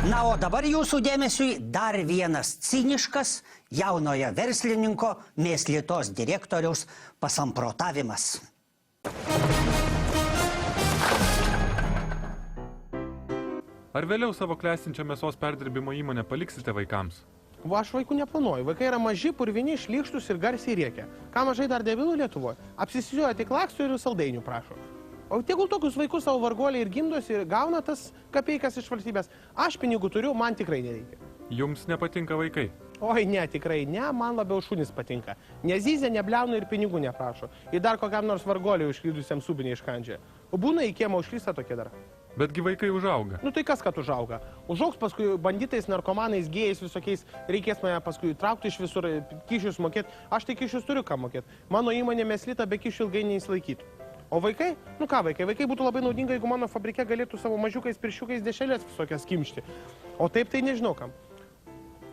Na, o dabar jūsų dėmesiui dar vienas ciniškas jaunojo verslininko Mėslitos direktoriaus pasamprotavimas. Ar vėliau savo klestinčią mėsos perdirbimo įmonę paliksite vaikams? Va, aš vaikų neplanuoju. Vaikai yra maži, purvini, šlykštus ir garsiai rėkia. Ką mažai dar debilų Lietuvoje? Apsisižiuoja tik laksto ir saldainių prašo. O tegul tokius vaikus savo vargoliai ir gimdosi ir gauna tas kapeikas iš valstybės. Aš pinigų turiu, man tikrai nereikia. Jums nepatinka vaikai? Oi, ne, tikrai ne, man labiau šunys patinka. Nezyzia, nebliauna ir pinigų neprašo. Ir dar kokiam nors vargoliai užklydusiam subinį iškandžia. O būna į kiemą užklysta tokie dar. Betgi vaikai užauga. Nu tai kas, kad užauga? Užaugs paskui banditais, narkomanais, gėjais visokiais, reikės mane paskui traukti iš visur, kyšius mokėti. Aš tai kyšius turiu ką mokėti. Mano įmonė Mėslita be kyšių ilgai neįsilaikytų. O vaikai? Nu ką vaikai? Vaikai būtų labai naudinga, jeigu mano fabrike galėtų savo mažiukais pirščiukais dešelės visokias kimšti. O taip tai nežinau kam.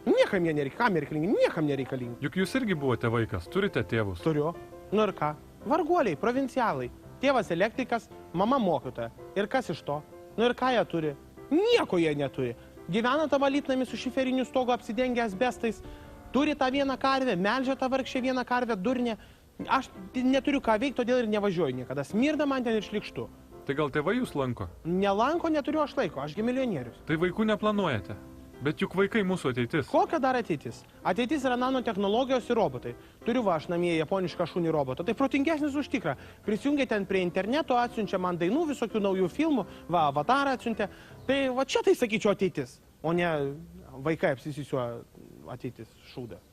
Niekam jie nereikalingi, niekam nereikalingi. Juk jūs irgi buvote vaikas, turite tėvus. Turiu. Nu ir ką? Varguoliai, provincialai. Tėvas elektrikas, mama mokytoja. Ir kas iš to? Nu ir ką jie turi? Nieko jie neturi. Gyvena tą valytnamį su šiferiniu stogu apsidengę asbestais. Turi tą vieną karvę, melžia tą vargšę vieną karvę, durnę. Aš neturiu ką veikti, todėl ir nevažiuoju niekada. Smirda man ten ir šlikštu. Tai gal tėvai jūs lanko? Nelanko, neturiu aš laiko, ašgi milijonierius. Tai vaikų neplanuojate. Bet juk vaikai mūsų ateitis. Kokia dar ateitis? Ateitis yra nanotechnologijos ir robotai. Turiu va aš namie japonišką šunį robotą. Tai protingesnis už tikrą. Prisijungia ten prie interneto, atsiunčia man dainų, visokių naujų filmų. Va, Avatarą atsiuntė. Tai va čia tai sakyčiau ateitis. O ne vaikai apsisisiuoja ateitis šūdą.